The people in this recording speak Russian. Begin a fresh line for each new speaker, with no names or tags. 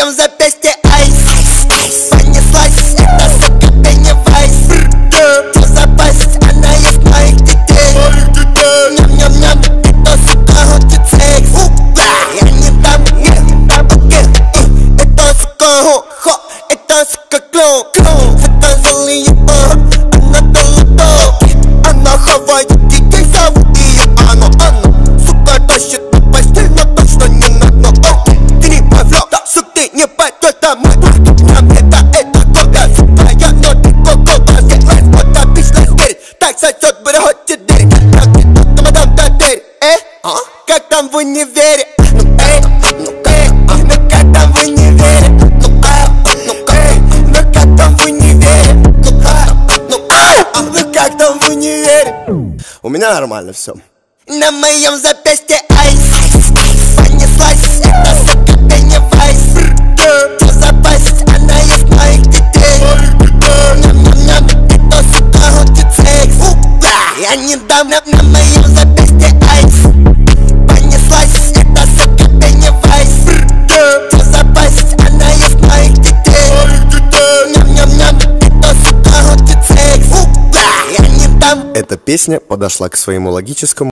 моем запястье айс. Понеслась, это сука Пеннивайз. Что за пасть, она ест моих детей. Ням-ням-ням, это сука хочет секс. Я не дам, это сука хо, это сука клоун. Это злые она долото. Она хавает детей, зовут ее Анна. Сука тащит на постель, но точно не на дно. Ты не повлек, сук, ты не пойдешь, это мой нам это кока твоя, но ты коко баскет. Let's put that bitch, let's get it. Так сойдет, but хоть и дырь. Как ты тут, мадам, да дырь. Как там в универе? Ну как там в универе? Ну как там в универе? Ну как там в универе?
У меня нормально все.
На моем запястье айс. Понеслась, это сука Пеннивайз. Что за пасть, она ест моих детей. Ням-ням-ням, это сука хочет секс. Я не дам, на моем запястье айс. Понеслась, это сука Пеннивайз. Что за пасть, она ест моих детей. Ням-ням-ням, это сука хочет секс. Я не дам.
Эта песня подошла к своему логическому